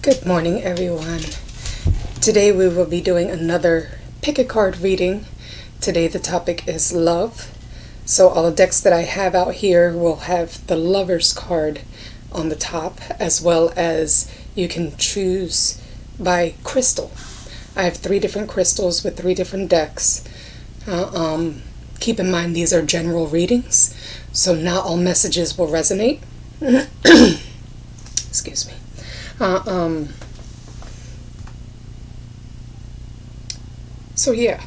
Good morning, everyone. Today we will be doing another pick a card reading. Today the topic is love. So all the decks that I have out here will have the Lover's card on the top, as well as you can choose by crystal. I have 3 different crystals with 3 different decks. Keep in mind these are general readings, so not all messages will resonate. Excuse me. So yeah.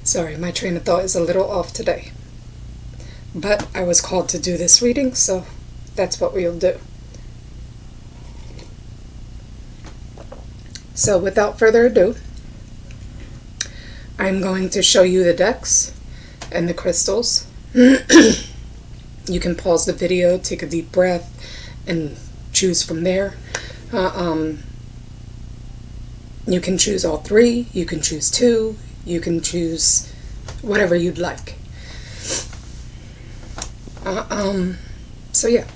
Sorry, my train of thought is a little off today. But I was called to do this reading, so that's what we'll do. So without further ado, I'm going to show you the decks and the crystals. You can pause the video, take a deep breath, and choose from there. You can choose all 3, you can choose 2, you can choose whatever you'd like. So yeah,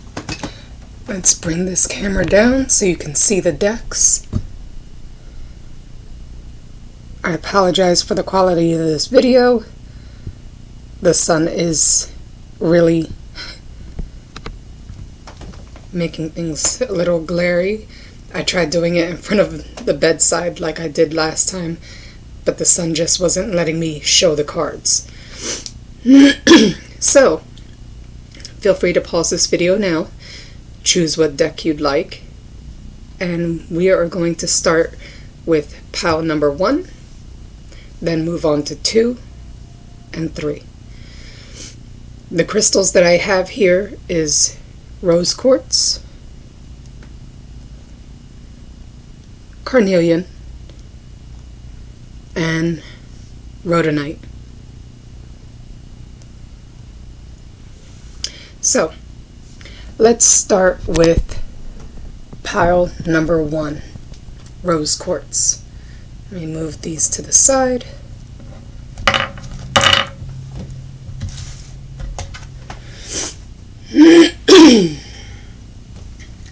let's bring this camera down so you can see the decks. I apologize for the quality of this video. The sun is really making things a little glary. I tried doing it in front of the bedside like I did last time, but the sun just wasn't letting me show the cards. So, feel free to pause this video now, choose what deck you'd like, and we are going to start with pile number 1, then move on to 2 and 3. The crystals that I have here is rose quartz, carnelian, and rhodonite. So, let's start with pile number 1, rose quartz. Let me move these to the side.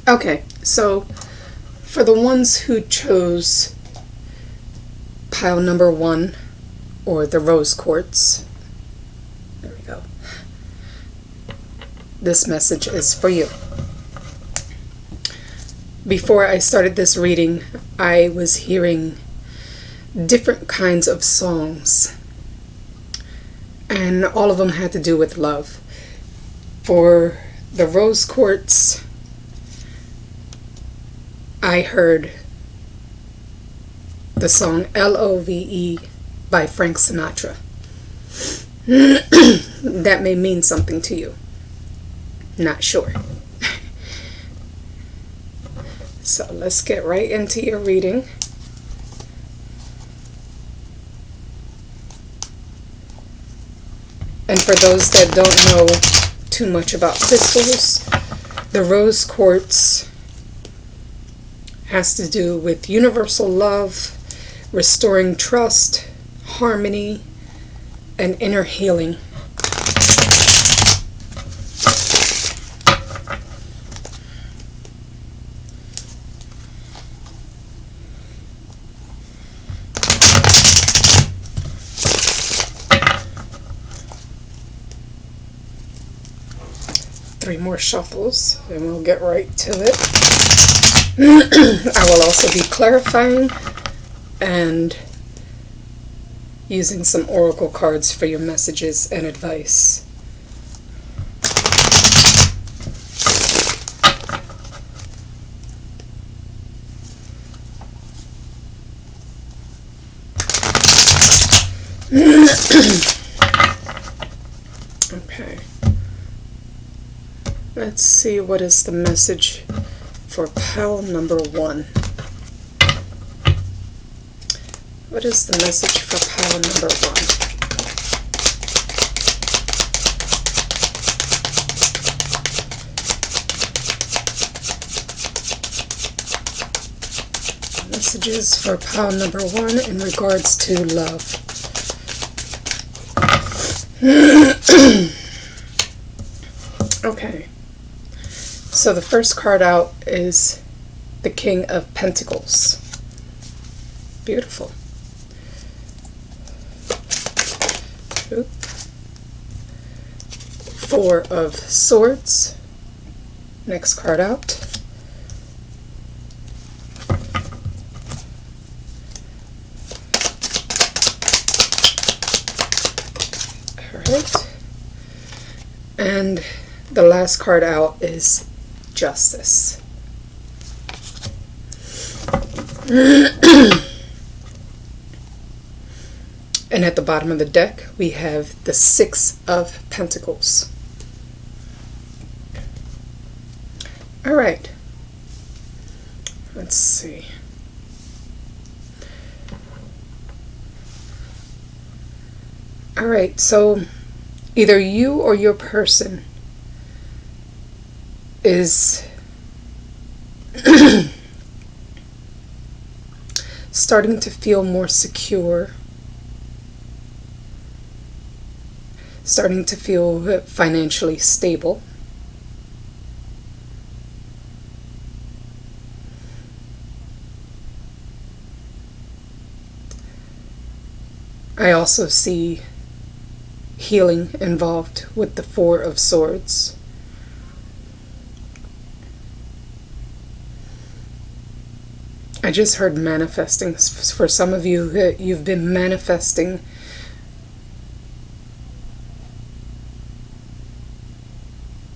Okay, so for the ones who chose pile number 1 or the rose quartz, there we go. This message is for you. Before I started this reading, I was hearing different kinds of songs, and all of them had to do with love. For the rose quartz, I heard the song L-O-V-E by Frank Sinatra. That may mean something to you. Not sure. So let's get right into your reading. And for those that don't know too much about crystals, the rose quartz has to do with universal love, restoring trust, harmony, and inner healing. Three more shuffles and we'll get right to it. I will also be clarifying and using some oracle cards for your messages and advice. Okay. Let's see what is the message for pile number 1. What is the message for pile number 1? Messages for pile number 1 in regards to love. Okay. So the first card out is the King of Pentacles. Beautiful. Oop. Four of Swords. Next card out. Alright. And the last card out is Justice. And at the bottom of the deck, we have the Six of Pentacles. All right. Let's see. All right, so either you or your person is starting to feel more secure, starting to feel financially stable. I also see healing involved with the Four of Swords. I just heard manifesting. For some of you, you've been manifesting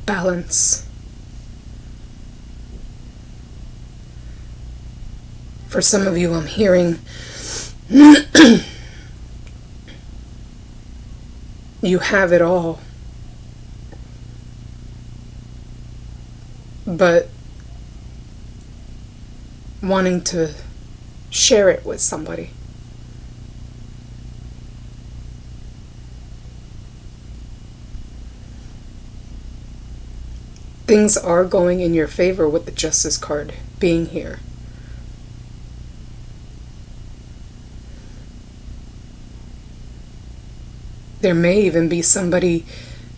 balance. For some of you, I'm hearing you have it all, but wanting to share it with somebody. Things are going in your favor with the Justice card being here. There may even be somebody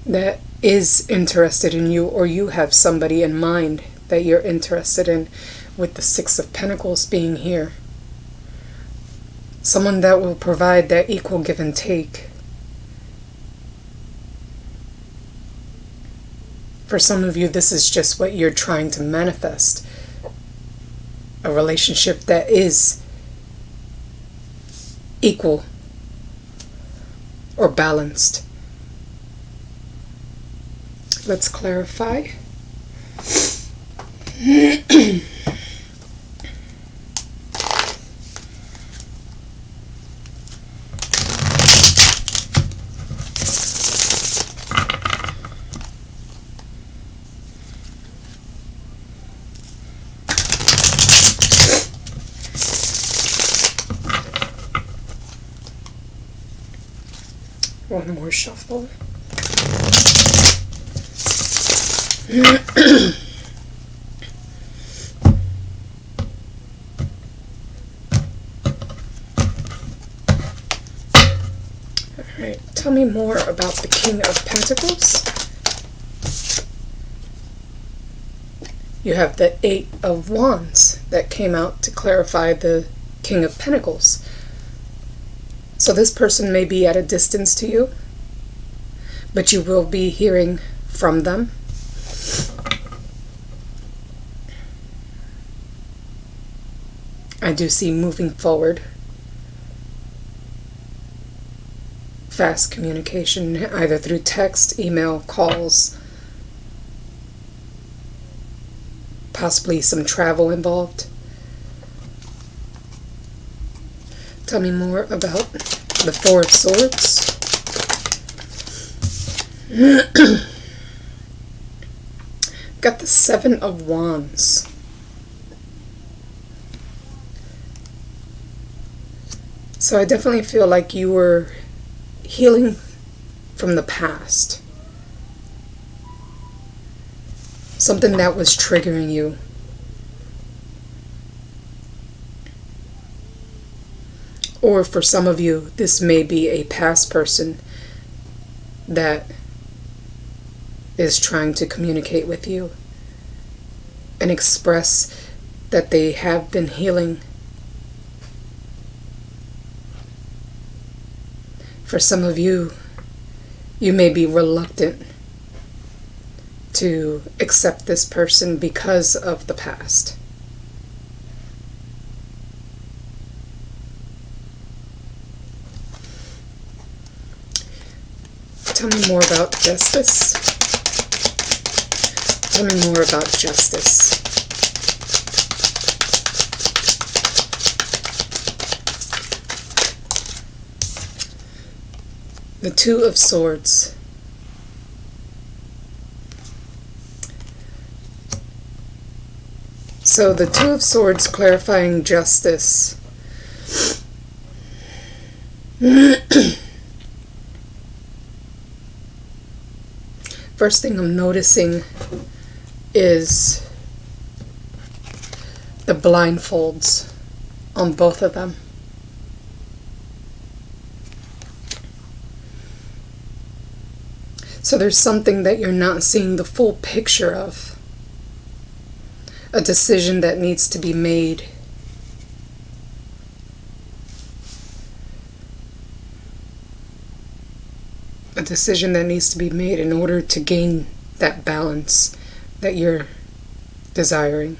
that is interested in you, or you have somebody in mind that you're interested in, with the Six of Pentacles being here. Someone that will provide that equal give and take. For some of you, this is just what you're trying to manifest. A relationship that is equal or balanced. Let's clarify. One more shuffle. Alright, tell me more about the King of Pentacles. You have the Eight of Wands that came out to clarify the King of Pentacles. So this person may be at a distance to you, but you will be hearing from them. I do see moving forward. Fast communication, either through text, email, calls, possibly some travel involved. Tell me more about the Four of Swords. Got the Seven of Wands. So I definitely feel like you were healing from the past. Something that was triggering you. Or for some of you, this may be a past person that is trying to communicate with you and express that they have been healing. For some of you, you may be reluctant to accept this person because of the past. Tell me more about justice. Tell me more about justice. The Two of Swords. So the Two of Swords clarifying justice. First thing I'm noticing is the blindfolds on both of them. So there's something that you're not seeing the full picture of. A decision that needs to be made. A decision that needs to be made in order to gain that balance that you're desiring.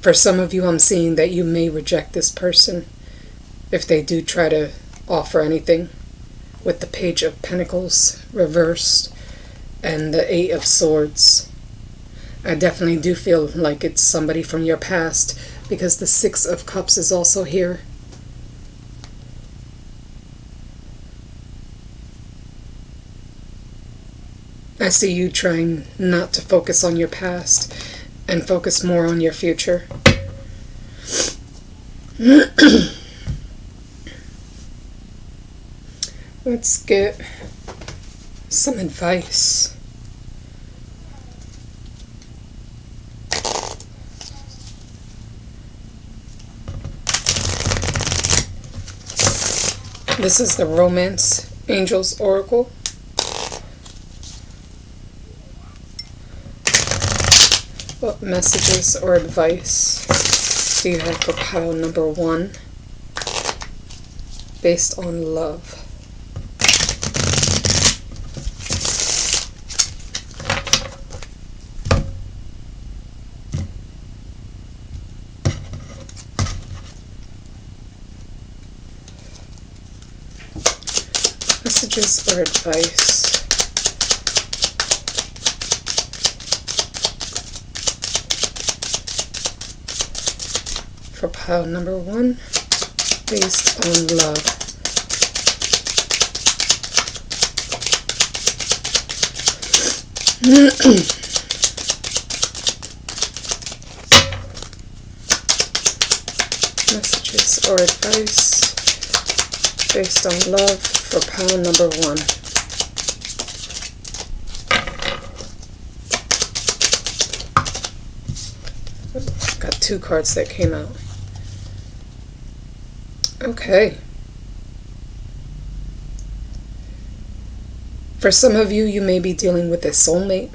For some of you, I'm seeing that you may reject this person if they do try to offer anything, with the Page of Pentacles reversed and the Eight of Swords. I definitely do feel like it's somebody from your past, because the Six of Cups is also here. I see you trying not to focus on your past and focus more on your future. Let's get some advice. This is the Romance Angels Oracle. What messages or advice do you have for pile number 1 based on love? Messages or advice for pile number 1 based on love. Messages or advice based on love for pile number 1. Got 2 cards that came out. Okay. For some of you, you may be dealing with a soulmate.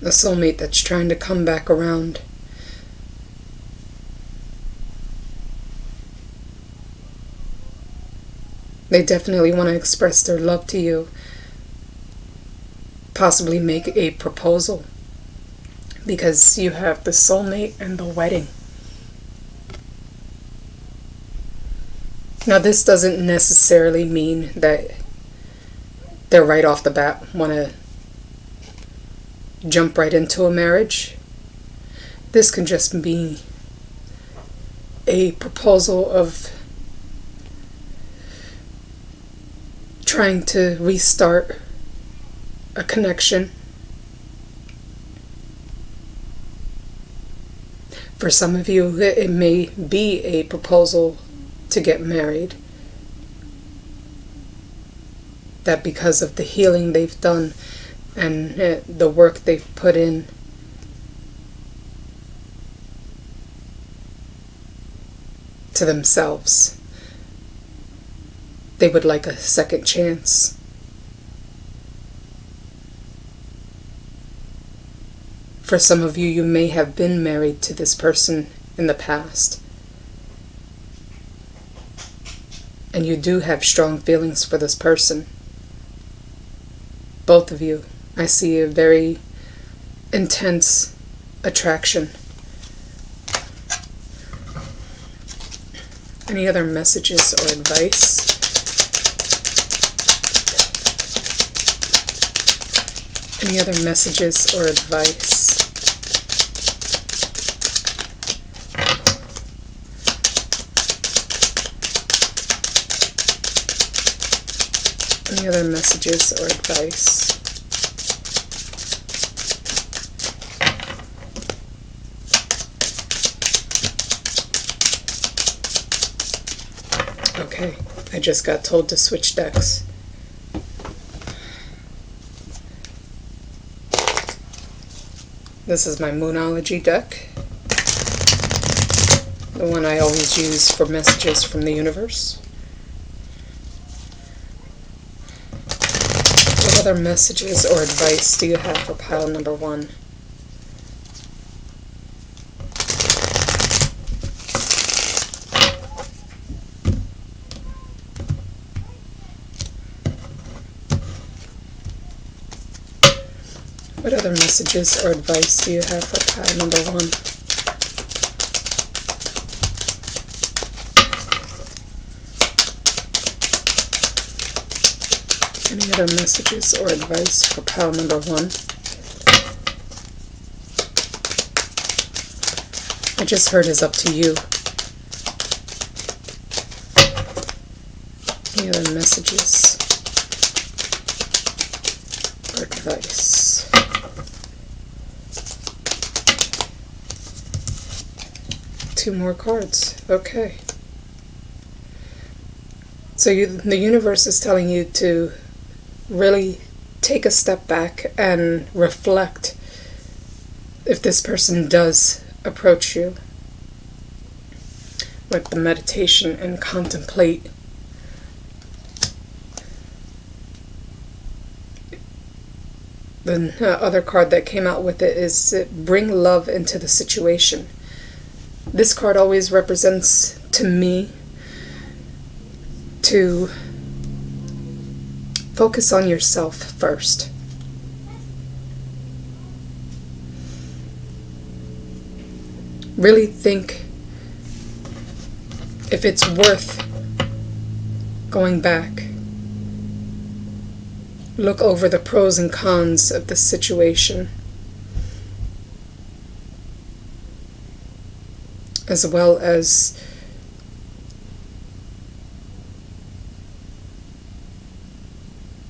A soulmate that's trying to come back around. They definitely want to express their love to you. Possibly make a proposal. Because you have the soulmate and the wedding. Now this doesn't necessarily mean that they're right off the bat want to jump right into a marriage. This can just be a proposal of trying to restart a connection. For some of you, it may be a proposal to get married. That because of the healing they've done and the work they've put in, to themselves, they would like a second chance. For some of you, you may have been married to this person in the past. And you do have strong feelings for this person. Both of you. I see a very intense attraction. Any other messages or advice? Any other messages or advice? Any other messages or advice? Okay, I just got told to switch decks. This is my Moonology deck, the one I always use for messages from the universe. What other messages or advice do you have for pile number 1? What other messages or advice do you have for pile number 1? Any other messages or advice for pile number 1? I just heard is up to you. Any other messages or advice? Two more cards. Okay. So the universe is telling you to really take a step back and reflect if this person does approach you. Like the meditation and contemplate. The other card that came out with it is bring love into the situation. This card always represents, to me, to focus on yourself first. Really think if it's worth going back. Look over the pros and cons of the situation, as well as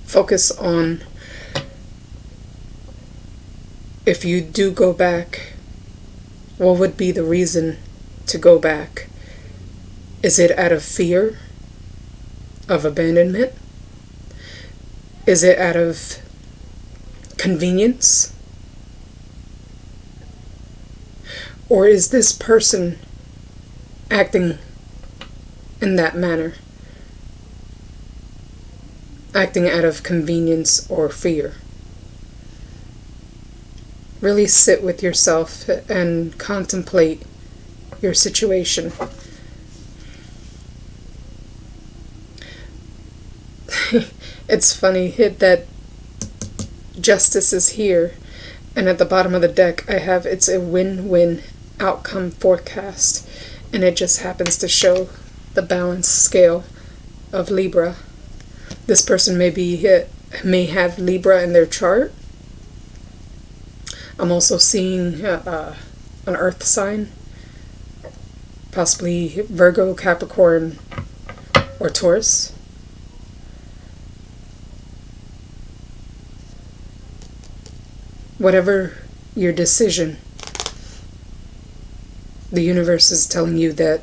focus on, if you do go back, what would be the reason to go back? Is it out of fear of abandonment? Is it out of convenience? Or is this person acting in that manner? Acting out of convenience or fear? Really sit with yourself and contemplate your situation. It's funny that justice is here, and at the bottom of the deck I have it's a win-win outcome forecast, and it just happens to show the balance scale of Libra. This person may have Libra in their chart. I'm also seeing an earth sign, possibly Virgo, Capricorn, or Taurus. Whatever your decision, the universe is telling you that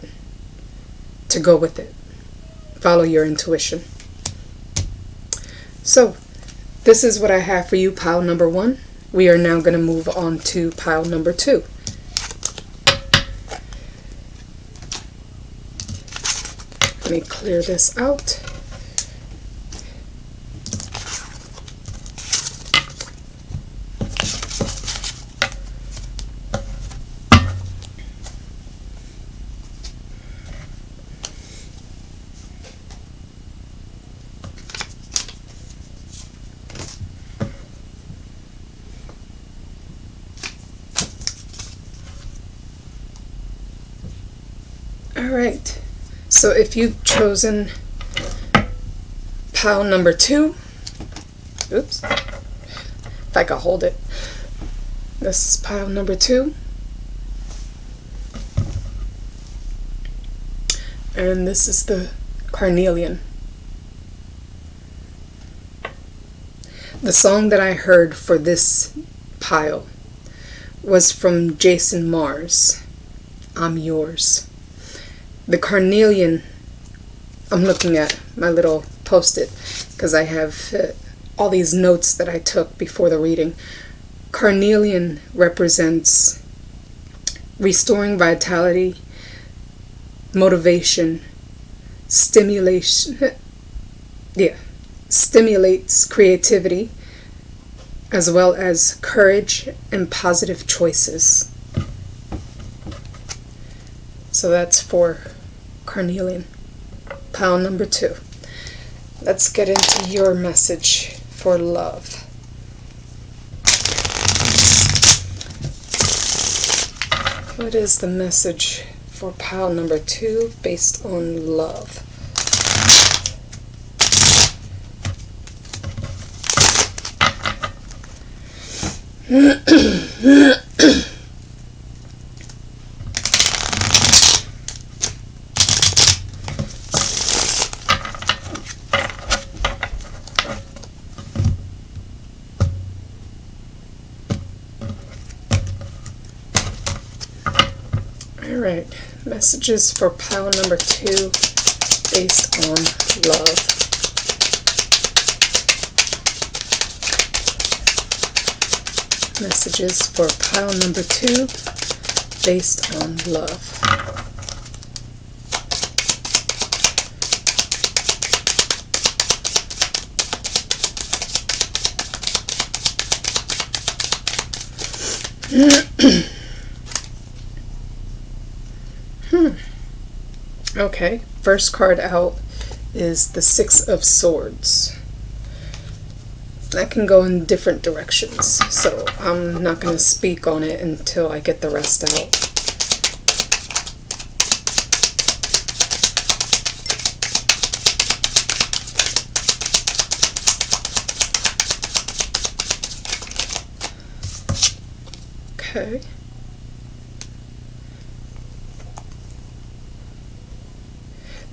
to go with it. Follow your intuition. So, this is what I have for you, pile number 1. We are now going to move on to pile number 2. Let me clear this out. Alright, so if you've chosen pile number 2, oops, if I could hold it, this is pile number 2, and this is the carnelian. The song that I heard for this pile was from Jason Mars, I'm Yours. The carnelian, I'm looking at my little post-it because I have all these notes that I took before the reading. Carnelian represents restoring vitality, motivation, stimulation, stimulates creativity, as well as courage and positive choices. So that's for carnelian, pile number 2. Let's get into your message for love. What is the message for pile number 2 based on love? Alright, messages for pile number 2 based on love. Messages for pile number 2 based on love. Okay, first card out is the 6 of Swords. That can go in different directions, so I'm not going to speak on it until I get the rest out. Okay.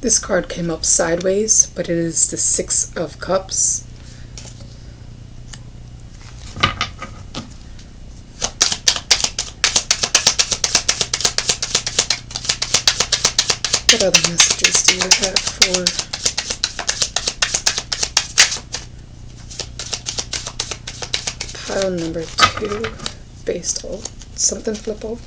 This card came up sideways, but it is the 6 of Cups. What other messages do you have for pile number 2 based on something flip over?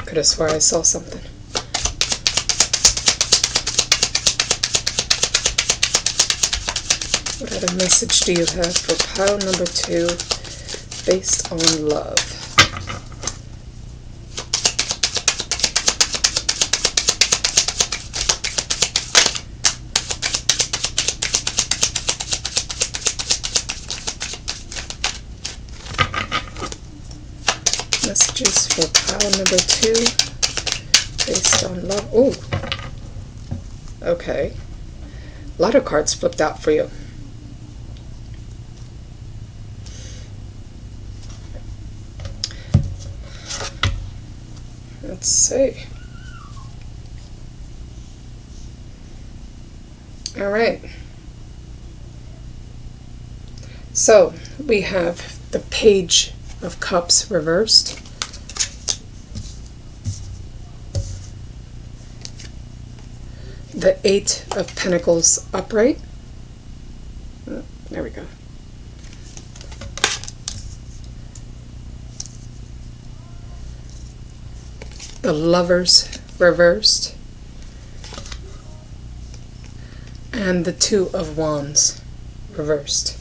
Could have swore I saw something. What other message do you have for pile number 2 based on love? Messages for pile number 2 based on love. Oh, okay. A lot of cards flipped out for you. Let's see. All right. So we have the Page of Cups reversed. The 8 of Pentacles upright. There we go. The Lovers reversed. And the 2 of Wands reversed.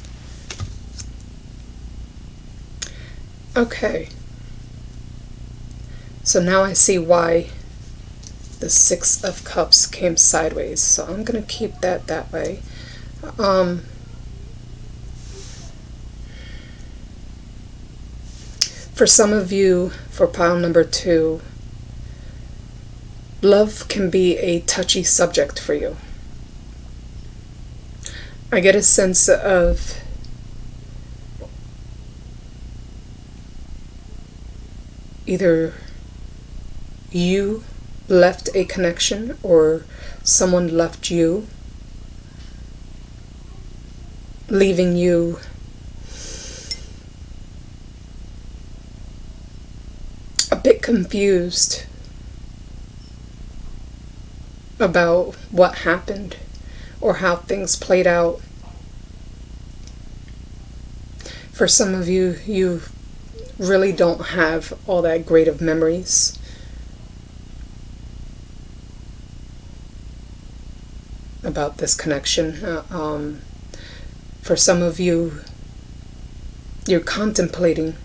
Okay. So now I see why the 6 of Cups came sideways. So I'm going to keep that way. For some of you, for pile number 2, love can be a touchy subject for you. I get a sense of either you left a connection or someone left you, leaving you a bit confused about what happened or how things played out. For some of you, you really don't have all that great of memories. About this connection. For some of you, you're contemplating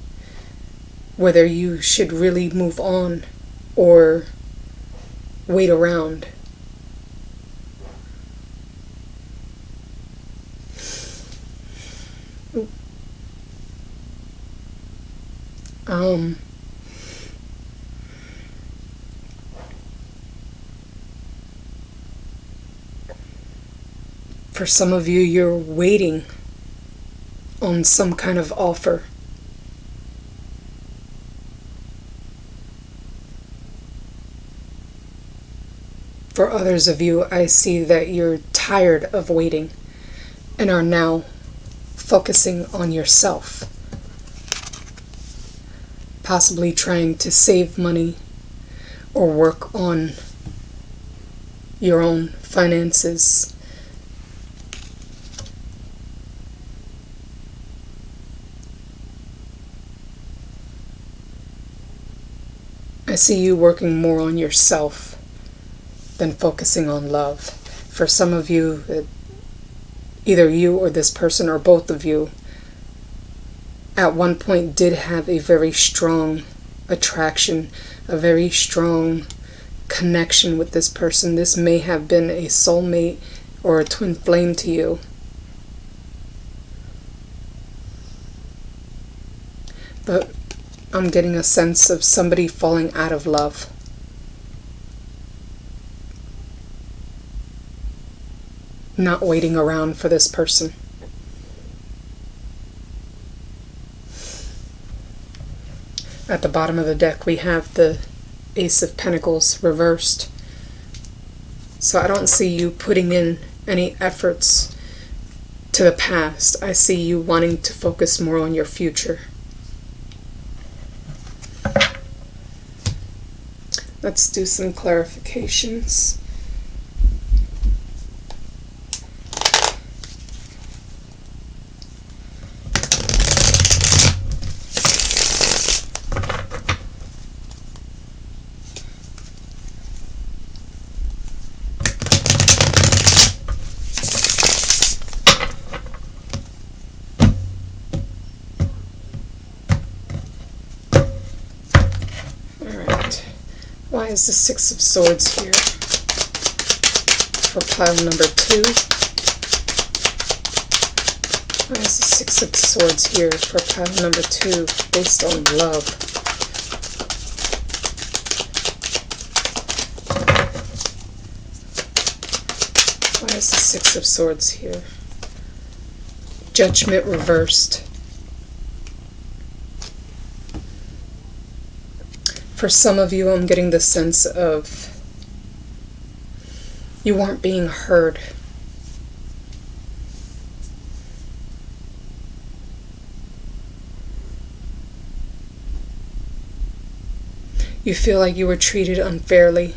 whether you should really move on or wait around. For some of you, you're waiting on some kind of offer. For others of you, I see that you're tired of waiting and are now focusing on yourself. Possibly trying to save money or work on your own finances. I see you working more on yourself than focusing on love. For some of you, either you or this person or both of you at one point did have a very strong attraction, a very strong connection with this person. This may have been a soulmate or a twin flame to you. But I'm getting a sense of somebody falling out of love. Not waiting around for this person. At the bottom of the deck, we have the Ace of Pentacles reversed. So I don't see you putting in any efforts to the past. I see you wanting to focus more on your future. Let's do some clarifications. Why is the Six of Swords here for pile number 2? Why is the Six of Swords here for pile number 2 based on love? Why is the Six of Swords here? Judgment reversed. For some of you, I'm getting the sense of you weren't being heard. You feel like you were treated unfairly.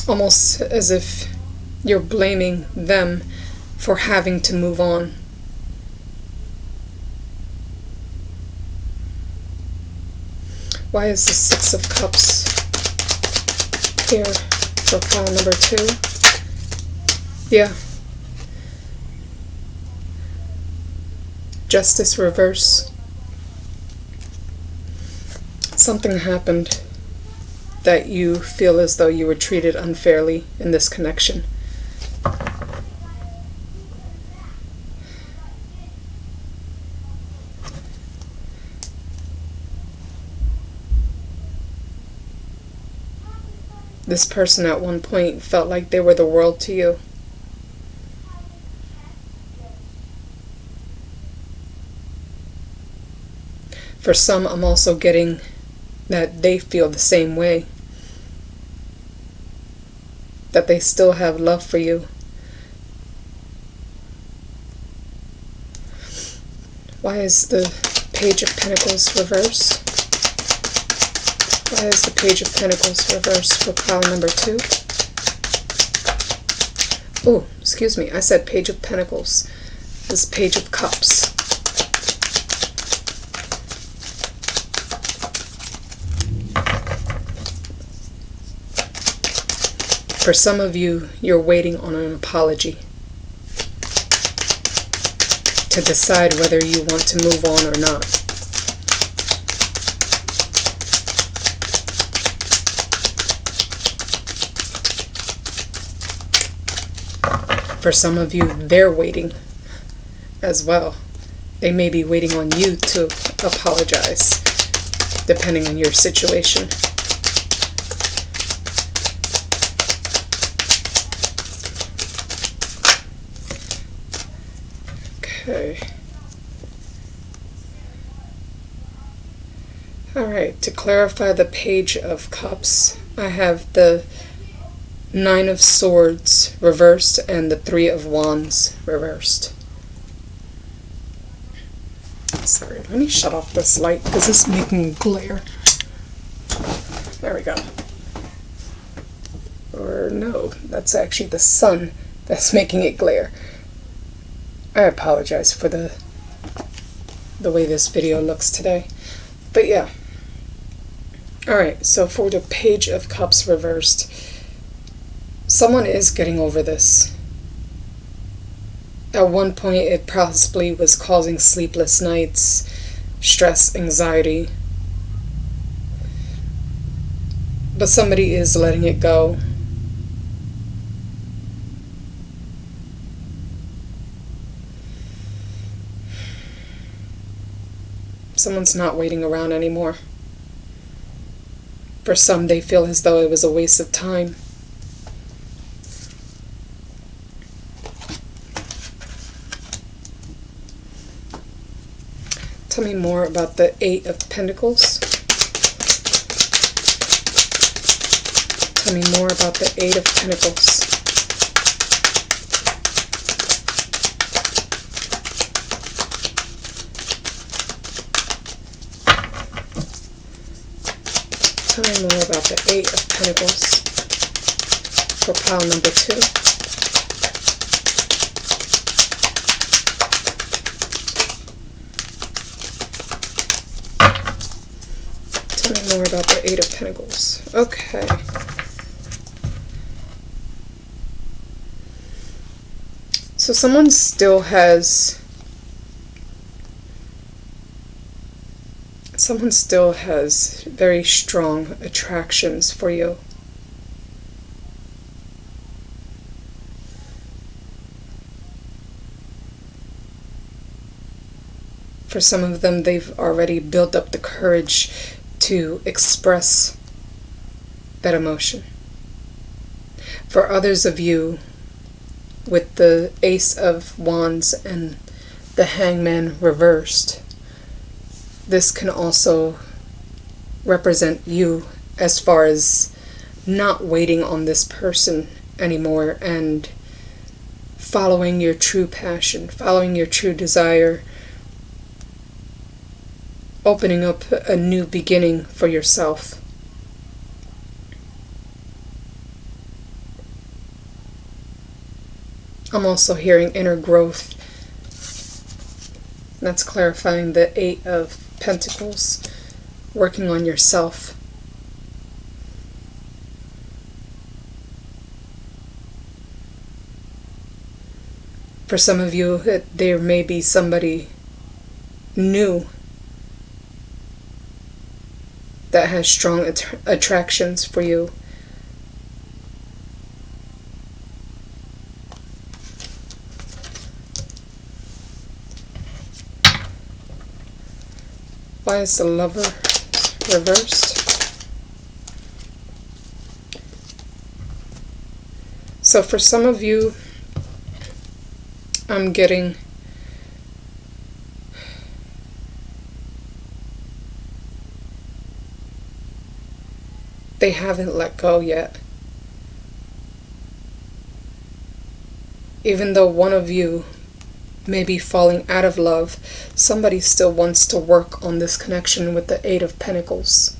Almost as if you're blaming them for having to move on. Why is the Six of Cups here for pile number 2? Yeah. Justice reverse. Something happened that you feel as though you were treated unfairly in this connection. This person at one point felt like they were the world to you. For some, I'm also getting that they feel the same way. That they still have love for you. Why is the Page of Pentacles reversed? Why is the Page of Pentacles reversed for pile number 2? Oh, excuse me, I said Page of Pentacles. This Page of Cups. For some of you, you're waiting on an apology to decide whether you want to move on or not. For some of you, they're waiting as well. They may be waiting on you to apologize, depending on your situation. Okay. Alright, to clarify the Page of Cups, I have the 9 of Swords reversed and the 3 of Wands reversed. Sorry, let me shut off this light because it's making a glare. There we go. Or no, that's actually the sun that's making it glare. I apologize for the way this video looks today. But yeah. Alright, so for the Page of Cups reversed, someone is getting over this. At one point, it possibly was causing sleepless nights, stress, anxiety. But somebody is letting it go. Someone's not waiting around anymore. For some, they feel as though it was a waste of time. Tell me more about the 8 of Pentacles. Tell me more about the 8 of Pentacles. Tell me more about the 8 of Pentacles for pile number 2. Tell me more about the 8 of Pentacles. Okay. So someone still has very strong attractions for you. For some of them, they've already built up the courage to express that emotion. For others of you, with the Ace of Wands and the Hangman reversed, this can also represent you as far as not waiting on this person anymore and following your true passion, following your true desire, opening up a new beginning for yourself. I'm also hearing inner growth. That's clarifying the 8 of Pentacles, working on yourself. For some of you, there may be somebody new that has strong attractions for you. Why is the Lover reversed? So for some of you, I'm getting they haven't let go yet. Even though one of you may be falling out of love, somebody still wants to work on this connection with the Eight of Pentacles.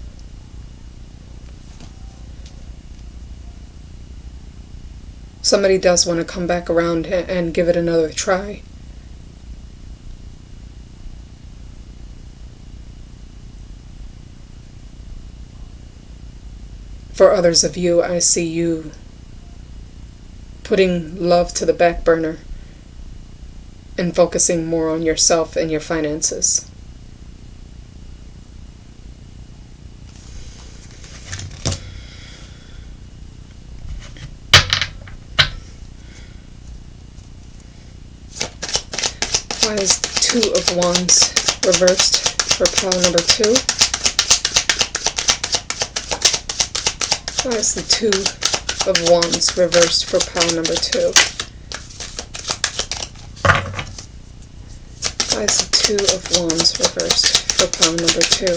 Somebody does want to come back around and give it another try. For others of you, I see you putting love to the back burner and focusing more on yourself and your finances. Why is the Two of Wands reversed for pile number 2? Why is the Two of Wands reversed for pile number 2? Why is the Two of Wands reversed for pile number 2?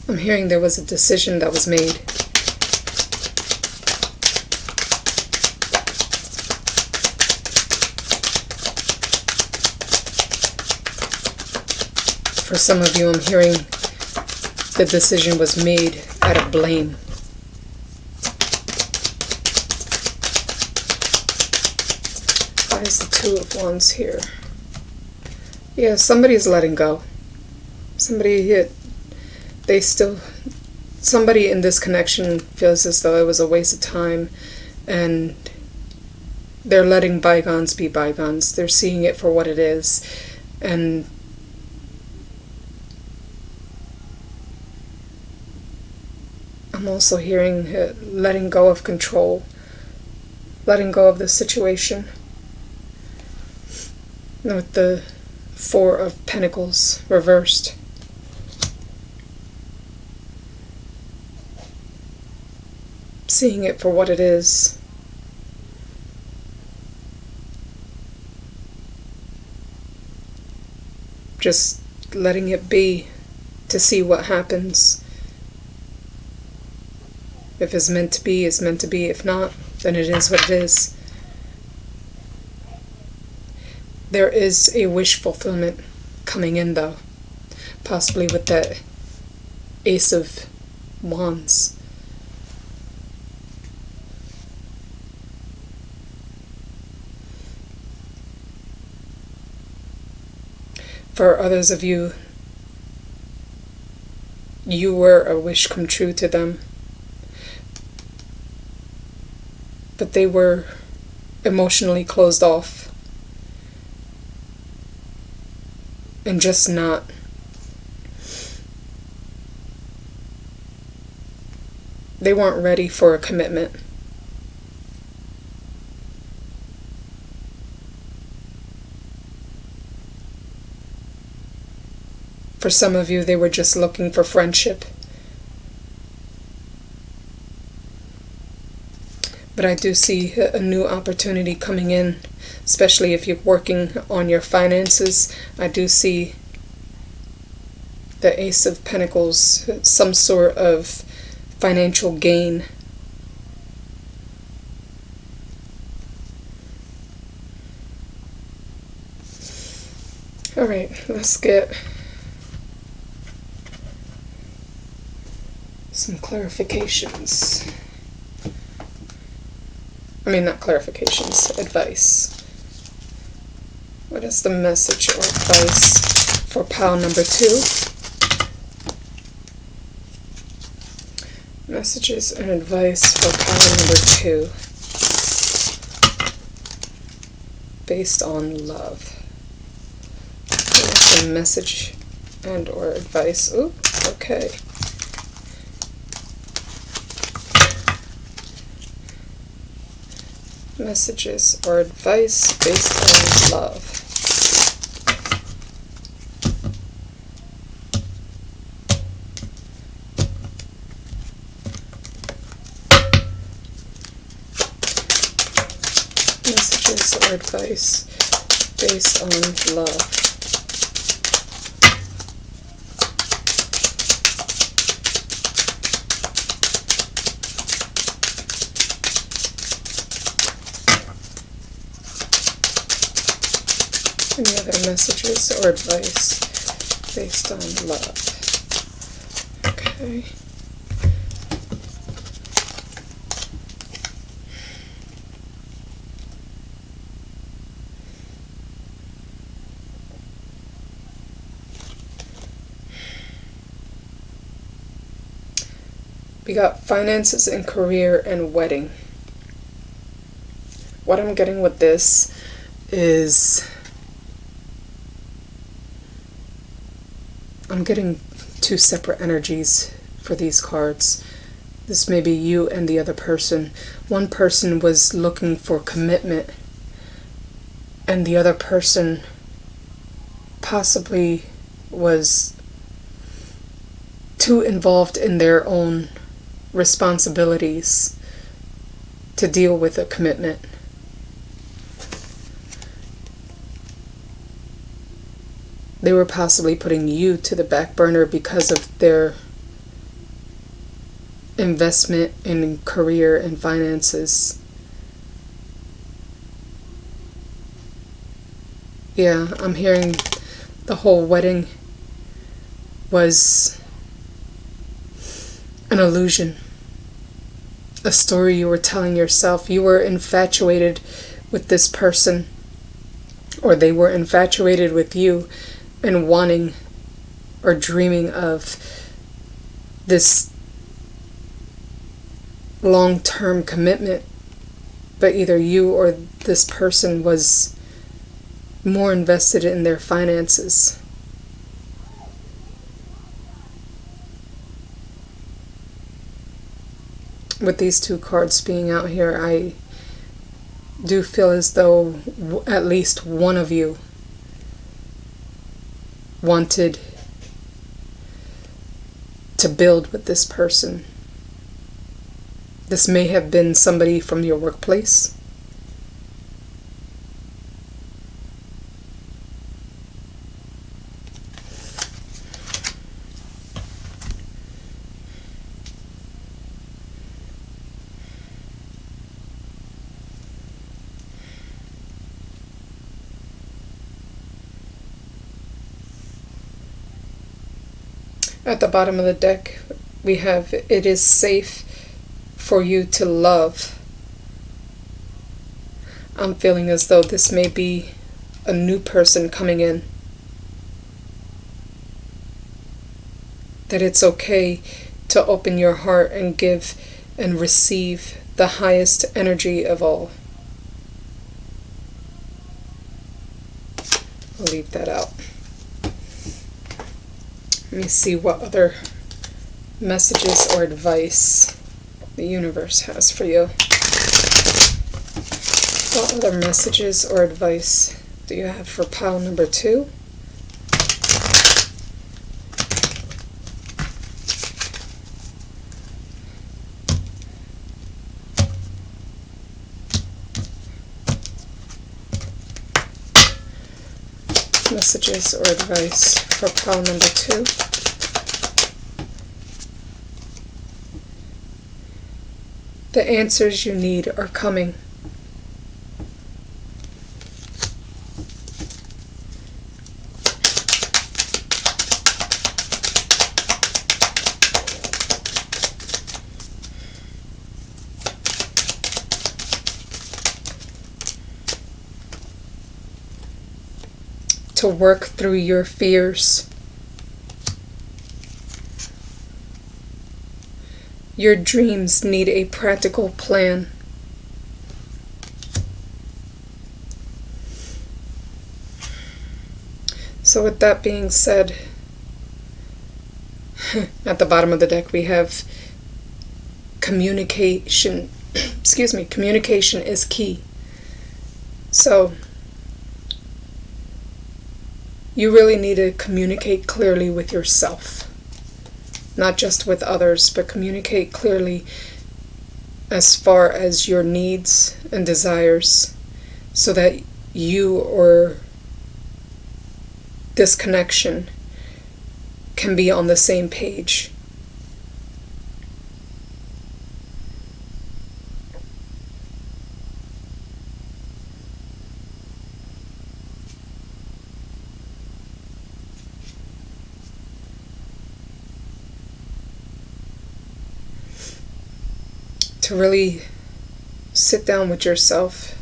I'm hearing there was a decision that was made. For some of you, I'm hearing the decision was made out of blame. Why is the Two of Wands here? Yeah, somebody's letting go. Somebody in this connection feels as though it was a waste of time, and they're letting bygones be bygones. They're seeing it for what it is, and I'm also hearing letting go of control, letting go of the situation. And with the Four of Pentacles reversed. Seeing it for what it is. Just letting it be to see what happens. If it's meant to be, it's meant to be. If not, then it is what it is. There is a wish fulfillment coming in, though. Possibly with that Ace of Wands. For others of you, you were a wish come true to them. But they were emotionally closed off. And just not. They weren't ready for a commitment. For some of you, they were just looking for friendship. But I do see a new opportunity coming in, especially if you're working on your finances. I do see the Ace of Pentacles, some sort of financial gain. All right, let's get some clarifications. I mean, not clarifications, advice. What is the message or advice for pile number 2? Messages and advice for pile number 2. Based on love. What's the message and or advice? Ooh, okay. Messages or advice based on love. messages or advice based on love. Any other messages or advice based on love? Okay. We got finances and career and wedding. What I'm getting with this is I'm getting two separate energies for these cards. This may be you and the other person. One person was looking for commitment, and the other person possibly was too involved in their own responsibilities to deal with a commitment. They were possibly putting you to the back burner because of their investment in career and finances. Yeah, I'm hearing the whole wedding was an illusion. A story you were telling yourself. You were infatuated with this person, or they were infatuated with you, and wanting or dreaming of this long-term commitment, but either you or this person was more invested in their finances. With these two cards being out here, I do feel as though at least one of you wanted to build with this person. This may have been somebody from your workplace. At the bottom of the deck, we have, it is safe for you to love. I'm feeling as though this may be a new person coming in. That it's okay to open your heart and give and receive the highest energy of all. I'll leave that out. Let me see what other messages or advice the universe has for you. What other messages or advice do you have for pile number 2? Messages or advice for pile number 2. The answers you need are coming. To work through your fears. Your dreams need a practical plan. So with that being said, at the bottom of the deck we have communication. Excuse me, communication is key. So you really need to communicate clearly with yourself. Not just with others, but communicate clearly as far as your needs and desires. so that you or this connection can be on the same page. To really sit down with yourself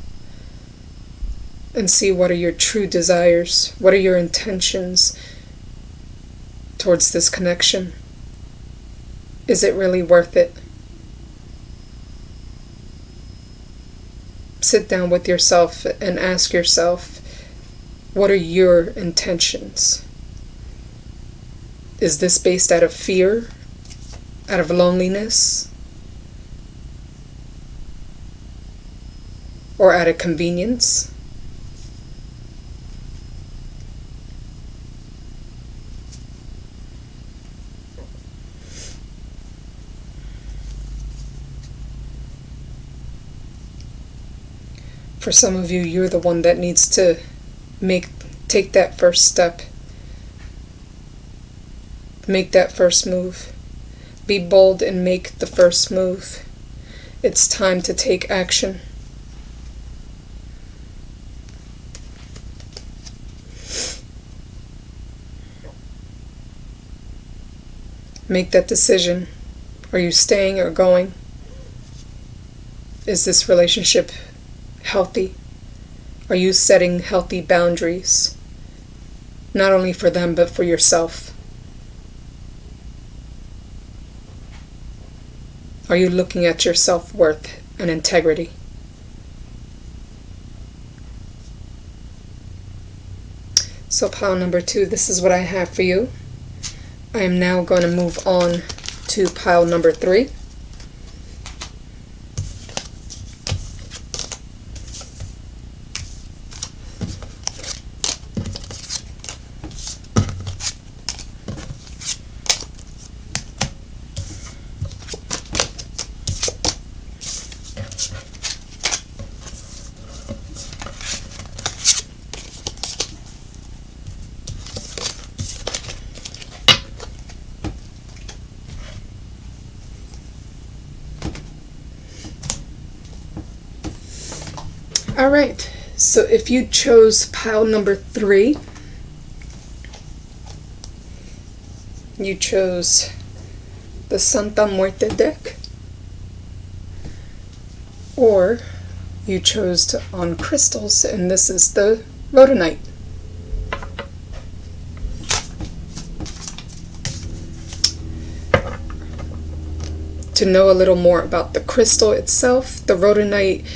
and see what are your true desires, what are your intentions towards this connection. Is it really worth it? Sit down with yourself and ask yourself, what are your intentions? Is this based out of fear, out of loneliness, or out of convenience? For some of you, you're the one that needs to take that first step. Make that first move. Be bold and make the first move. It's time to take action. Make that decision. Are you staying or going? Is this relationship healthy? Are you setting healthy boundaries? Not only for them, but for yourself. Are you looking at your self-worth and integrity? So pile number 2, this is what I have for you. I am now going to move on to pile number 3. Alright, so if you chose pile number 3, you chose the Santa Muerte deck, or you chose on crystals, and this is the rhodonite. To know a little more about the crystal itself, the rhodonite,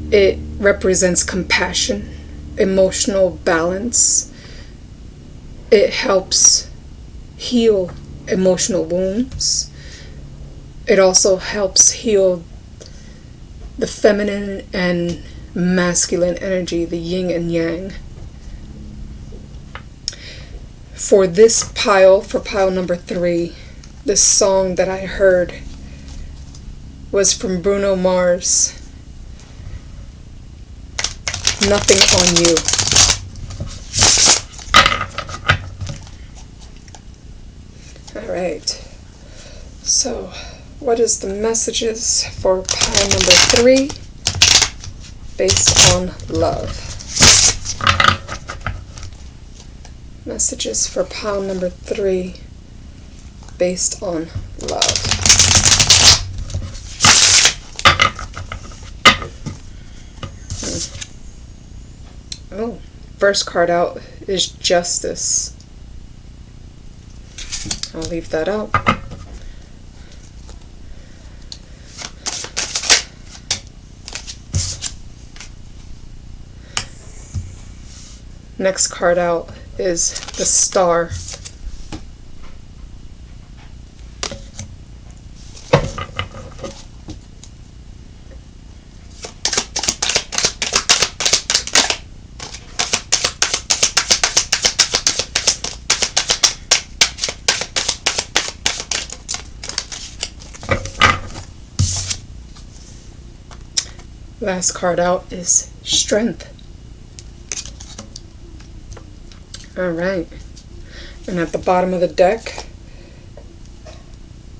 it represents compassion, emotional balance. It helps heal emotional wounds. It also helps heal the feminine and masculine energy, the yin and yang. For this pile, for pile number 3, this song that I heard was from Bruno Mars. Nothing on you. Alright. So, what is the messages for pile number 3 based on love? Messages for pile number 3 based on love. Oh, first card out is Justice. I'll leave that out. Next card out is the Star. Last card out is Strength. Alright. And at the bottom of the deck,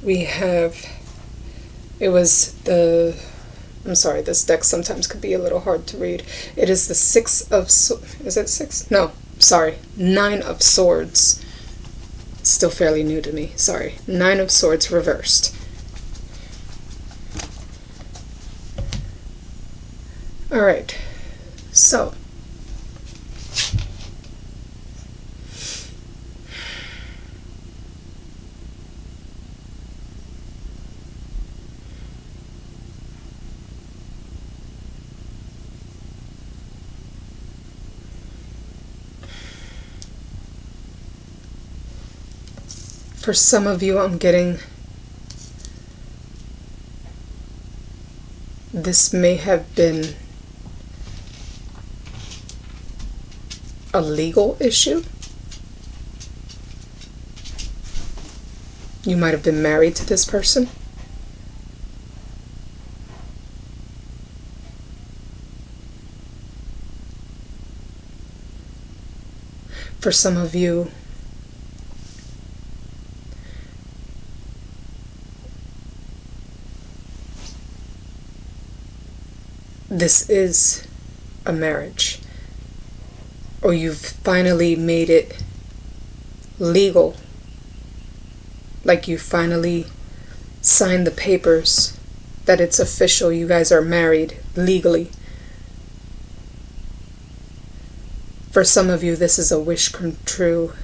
we have, I'm sorry, this deck sometimes could be a little hard to read. It is the is it 6? No, sorry, 9 of Swords. Still fairly new to me, sorry. 9 of Swords reversed. Alright, so for some of you, I'm getting this may have been a legal issue. You might have been married to this person. For some of you, this is a marriage, or you've finally made it legal, like you finally signed the papers that it's official, you guys are married legally. For some of you, this is a wish come true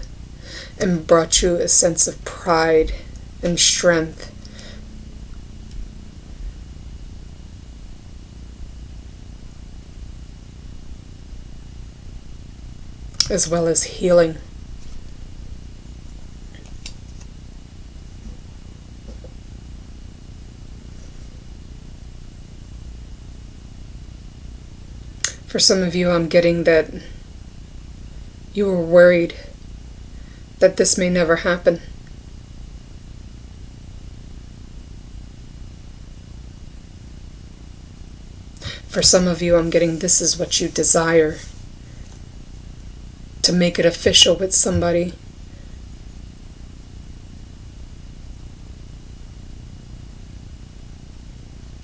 and brought you a sense of pride and strength. As well as healing. For some of you, I'm getting that you were worried that this may never happen. For some of you, I'm getting this is what you desire. To make it official with somebody.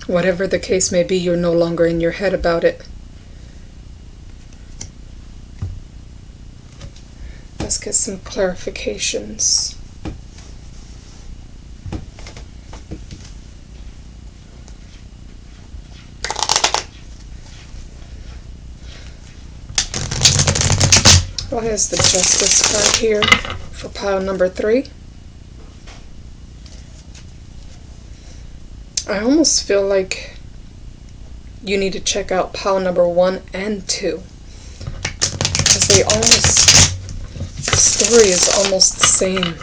Whatever the case may be, you're no longer in your head about it. Let's get some clarifications. Why is the Justice card here for pile number 3? I almost feel like you need to check out pile number 1 and 2. Because the story is almost the same.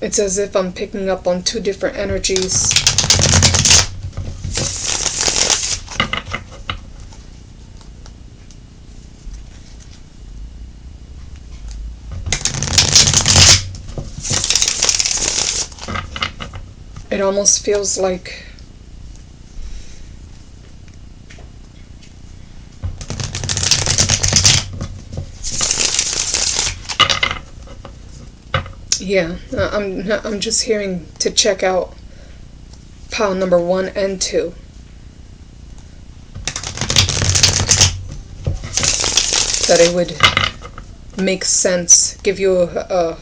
It's as if I'm picking up on 2 different energies. It almost feels like I'm just hearing to check out pile number 1 and 2. That it would make sense, give you a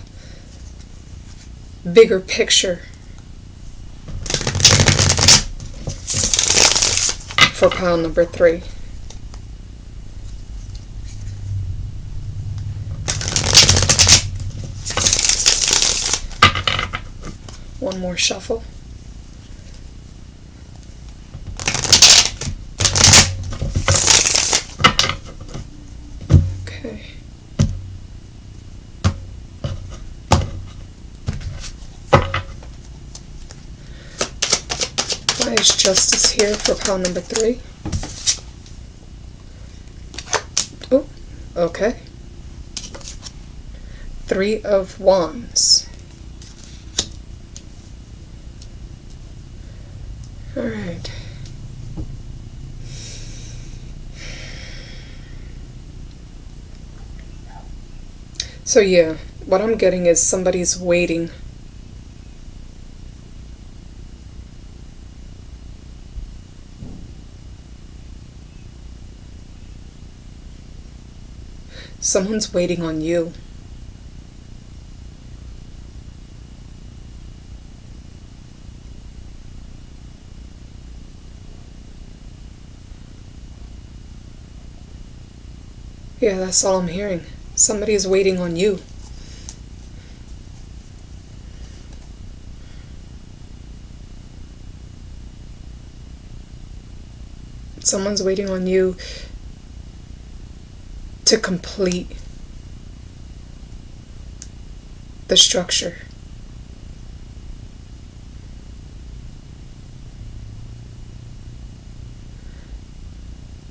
bigger picture for pile number 3. One more shuffle. Okay. Why is Justice here for pile number 3? Oh, okay. 3 of Wands. Alright. So yeah, what I'm getting is somebody's waiting. Someone's waiting on you. Yeah, that's all I'm hearing. Somebody is waiting on you. Someone's waiting on you to complete the structure.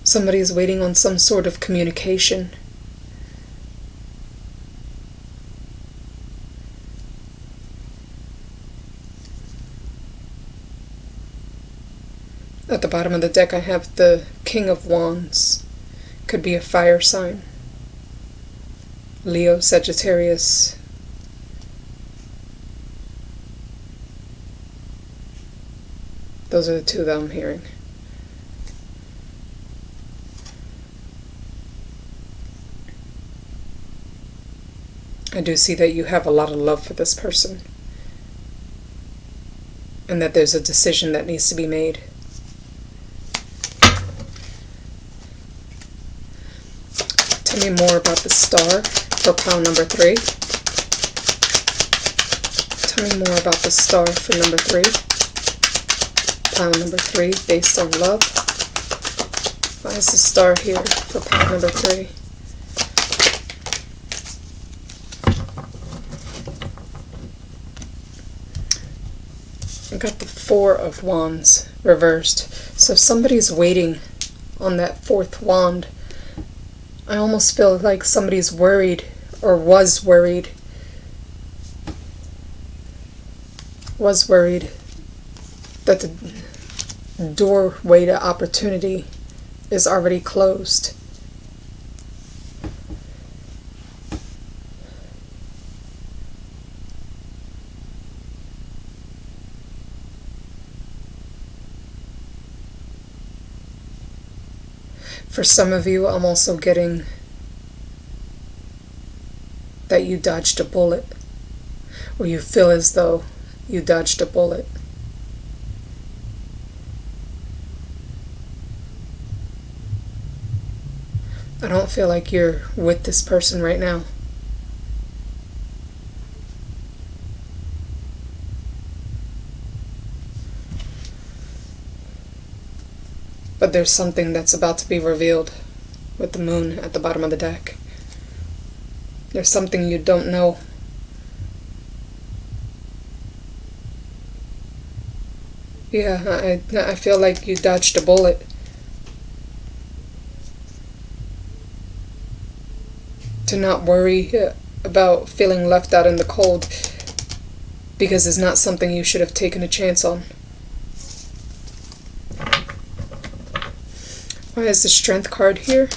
Somebody's waiting on some sort of communication. At the bottom of the deck I have the King of Wands. Could be a fire sign. Leo, Sagittarius. Those are the two that I'm hearing. I do see that you have a lot of love for this person. And that there's a decision that needs to be made. Tell me more about the star for pile number 3. Tell me more about the star for number 3. Pile number 3 based on love. Why is the star here for pile number 3? I got the 4 of Wands reversed. So somebody's waiting on that 4th wand. I almost feel like somebody's worried or was worried that the doorway to opportunity is already closed. For some of you, I'm also getting that you dodged a bullet, or you feel as though you dodged a bullet. I don't feel like you're with this person right now. But there's something that's about to be revealed with the moon at the bottom of the deck. There's something you don't know. Yeah, I feel like you dodged a bullet. To not worry about feeling left out in the cold, because it's not something you should have taken a chance on. Why is the Strength card here?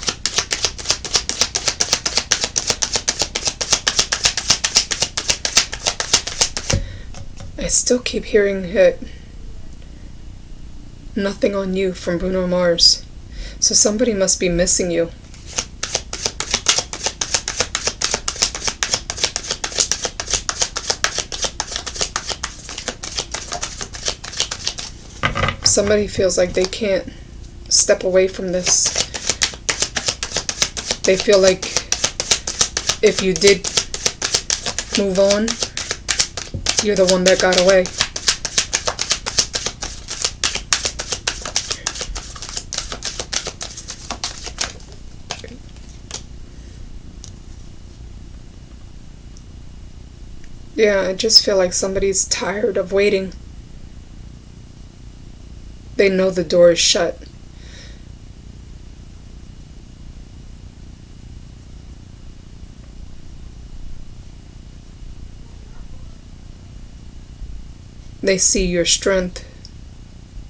I still keep hearing it. Nothing on you from Bruno Mars. So somebody must be missing you. Somebody feels like they can't step away from this. They feel like if you did move on, you're the one that got away. Yeah, I just feel like somebody's tired of waiting. They know the door is shut. They see your strength.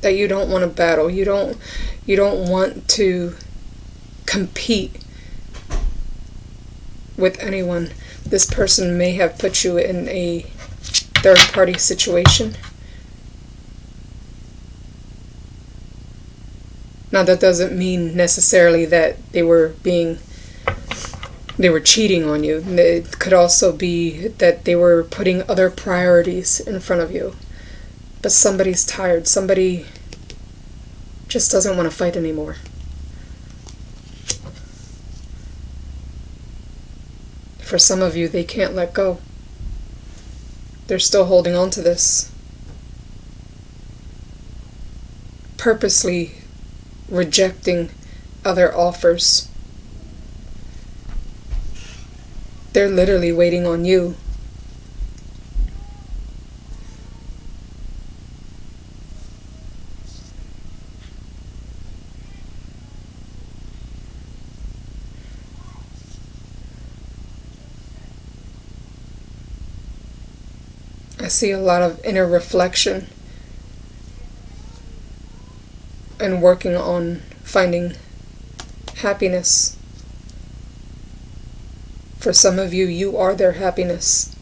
that you don't want to battle. You don't want to compete with anyone. This person may have put you in a third-party situation. Now, that doesn't mean necessarily that they were cheating on you. It could also be that they were putting other priorities in front of you. But somebody's tired. Somebody just doesn't want to fight anymore. For some of you, they can't let go. They're still holding on to this. Purposely rejecting other offers. They're literally waiting on you. I see a lot of inner reflection and working on finding happiness. For some of you, you are their happiness.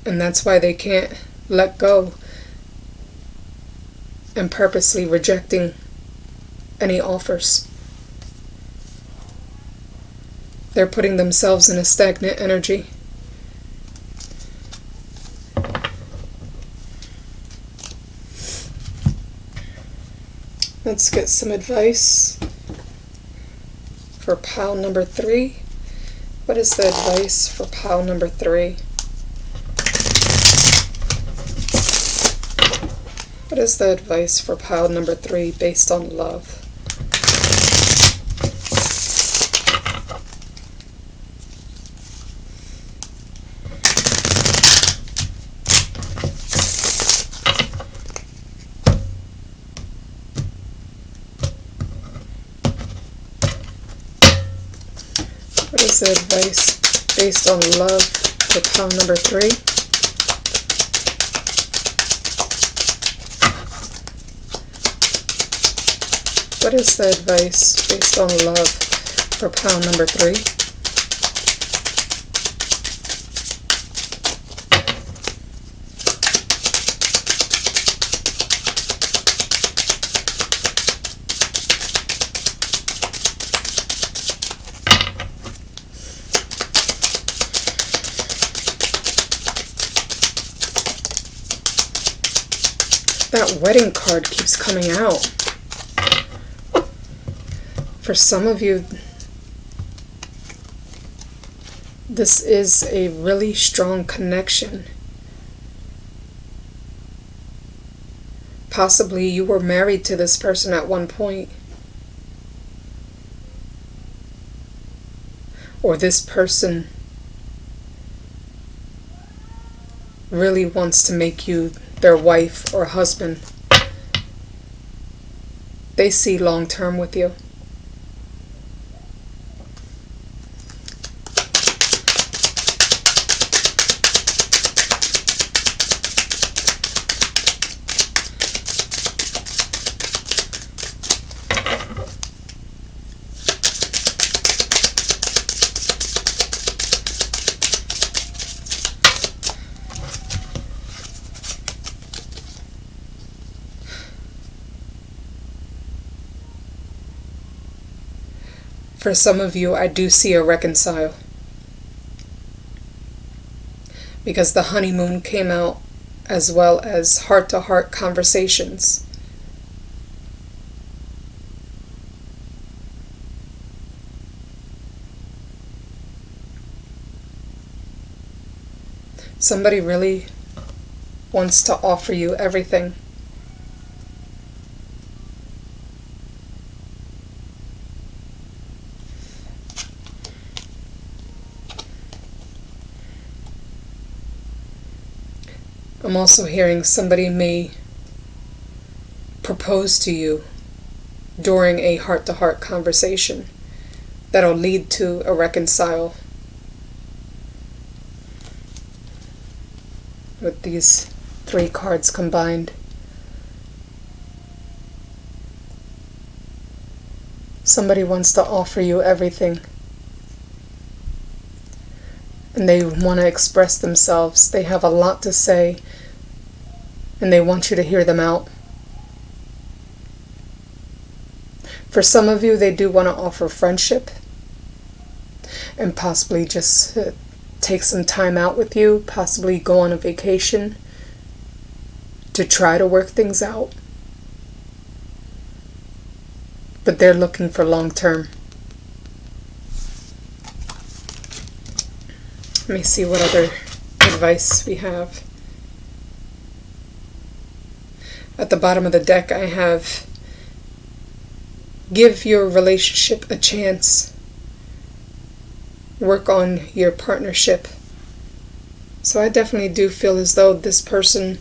And that's why they can't let go and purposely rejecting any offers. They're putting themselves in a stagnant energy. Let's get some advice for pile number 3. What is the advice for pile number 3? What is the advice for pile number 3 based on love? What is the advice based on love for pile number 3? What is the advice based on love for pile number 3? That wedding card keeps coming out. For some of you, this is a really strong connection. Possibly you were married to this person at one point. Or this person really wants to make you their wife or husband. They see long term with you. For some of you, I do see a reconcile. Because the honeymoon came out as well as heart-to-heart conversations. Somebody really wants to offer you everything. I'm also hearing somebody may propose to you during a heart-to-heart conversation that'll lead to a reconcile. With these 3 cards combined. Somebody wants to offer you everything. And they want to express themselves. They have a lot to say. And they want you to hear them out. For some of you, they do want to offer friendship. And possibly just take some time out with you. Possibly go on a vacation. To try to work things out. But they're looking for long term. Let me see what other advice we have. At the bottom of the deck I have, give your relationship a chance. Work on your partnership. So I definitely do feel as though this person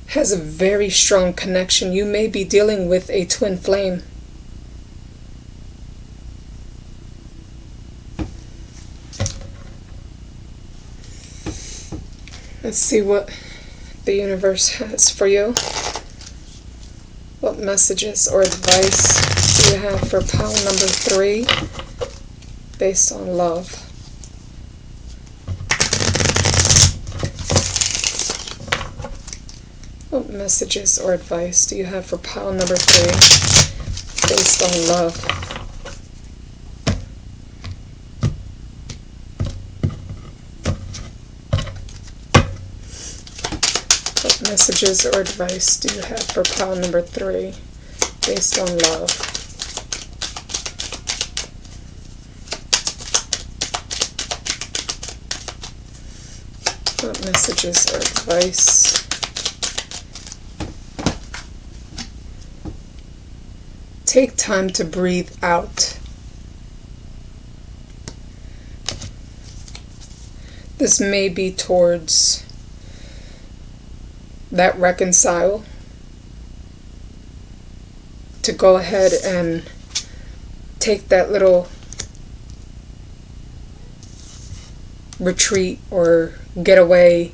has a very strong connection. You may be dealing with a twin flame. Let's see what the universe has for you. What messages or advice do you have for pile number 3 based on love? What messages or advice do you have for pile number 3 based on love? What messages or advice do you have for pile number 3 based on love? What messages or advice? Take time to breathe out. This may be towards that reconcile. To go ahead and take that little retreat or get away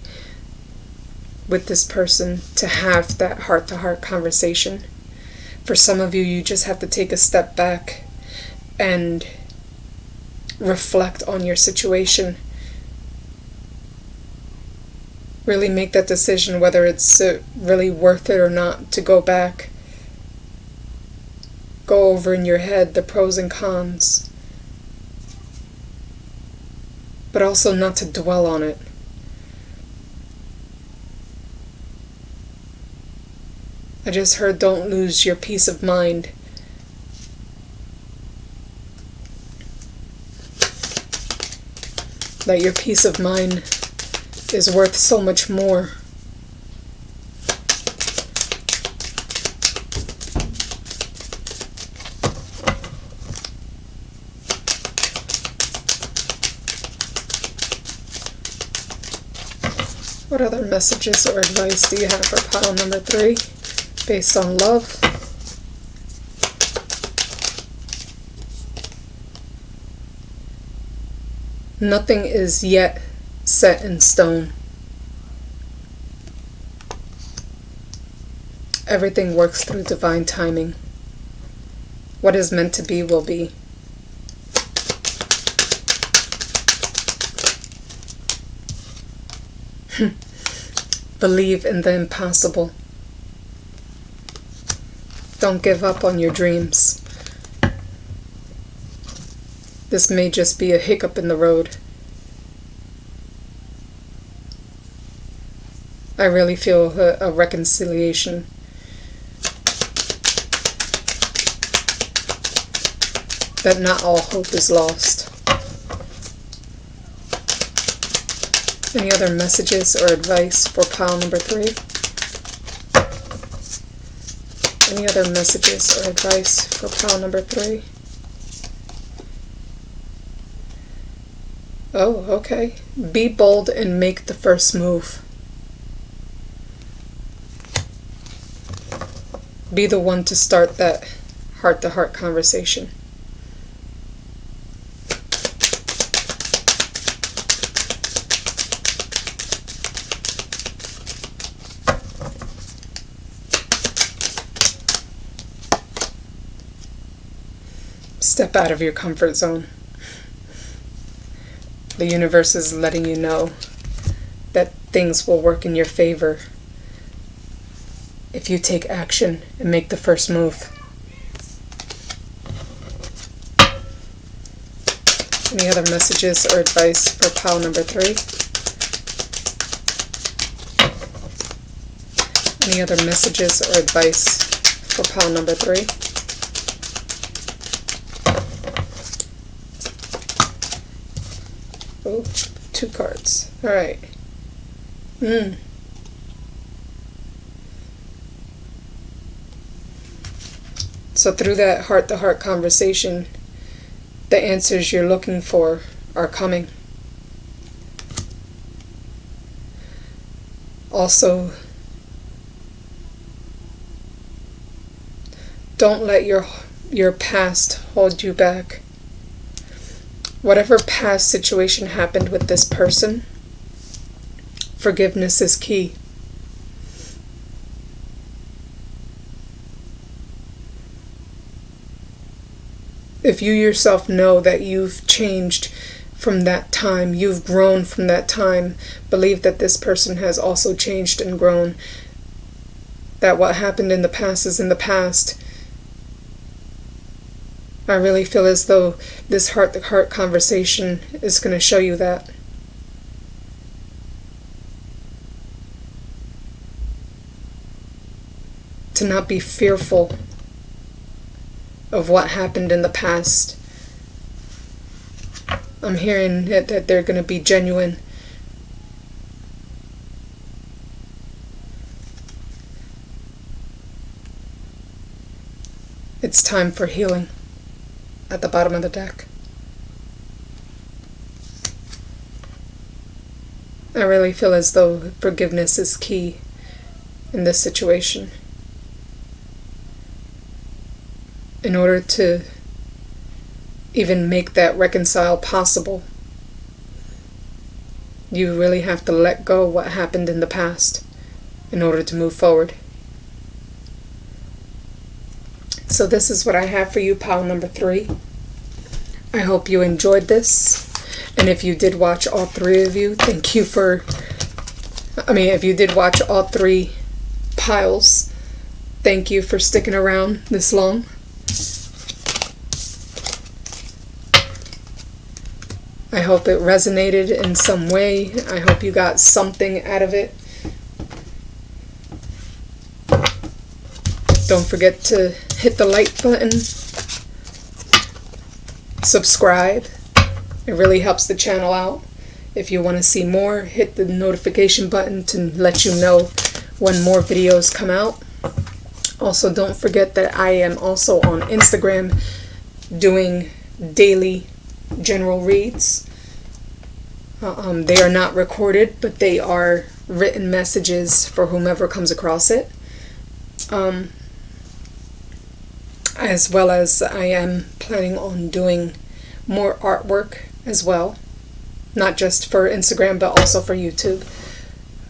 with this person to have that heart-to-heart conversation. For some of you, you just have to take a step back and reflect on your situation. Really make that decision whether it's really worth it or not to go back. Go over in your head the pros and cons. But also not to dwell on it. I just heard don't lose your peace of mind. That your peace of mind is worth so much more. What other messages or advice do you have for pile number 3 based on love? Nothing is yet set in stone. Everything works through divine timing. What is meant to be will be. Believe in the impossible. Don't give up on your dreams. This may just be a hiccup in the road. I really feel a reconciliation. That not all hope is lost. Any other messages or advice for pile number 3? Any other messages or advice for pile number 3? Oh, okay. Be bold and make the first move. Be the one to start that heart-to-heart conversation. step out of your comfort zone. The universe is letting you know that things will work in your favor if you take action and make the first move. Any other messages or advice for pile number 3? Any other messages or advice for pile number 3? Oh, 2 cards. All right. So through that heart-to-heart conversation, the answers you're looking for are coming. Also, don't let your past hold you back. Whatever past situation happened with this person, forgiveness is key. If you yourself know that you've changed from that time, you've grown from that time, believe that this person has also changed and grown. That what happened in the past is in the past. I really feel as though this heart-to-heart conversation is going to show you that. To not be fearful of what happened in the past. I'm hearing that they're going to be genuine. It's time for healing at the bottom of the deck. I really feel as though forgiveness is key in this situation. In order to even make that reconcile possible, you really have to let go of what happened in the past in order to move forward. So this is what I have for you, pile number 3. I hope you enjoyed this. And if you did watch all 3 of you, thank you for... if you did watch all 3 piles, thank you for sticking around this long. I hope it resonated in some way. I hope you got something out of it. Don't forget to hit the like button. Subscribe. It really helps the channel out. If you want to see more, hit the notification button to let you know when more videos come out. Also, don't forget that I am also on Instagram doing daily general reads. They are not recorded, but they are written messages for whomever comes across it. As well as I am planning on doing more artwork as well. Not just for Instagram, but also for YouTube.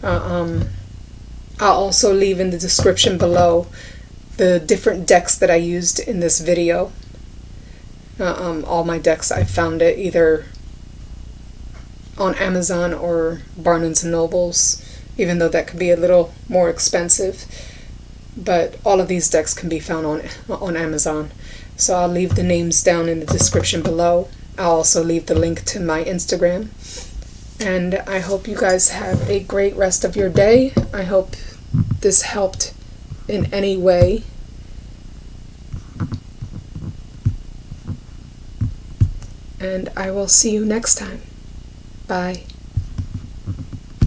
I'll also leave in the description below the different decks that I used in this video. All my decks, I found it either on Amazon or Barnes & Nobles, even though that could be a little more expensive. But all of these decks can be found on Amazon. So I'll leave the names down in the description below. I'll also leave the link to my Instagram. And I hope you guys have a great rest of your day. I hope this helped in any way. And I will see you next time. Bye.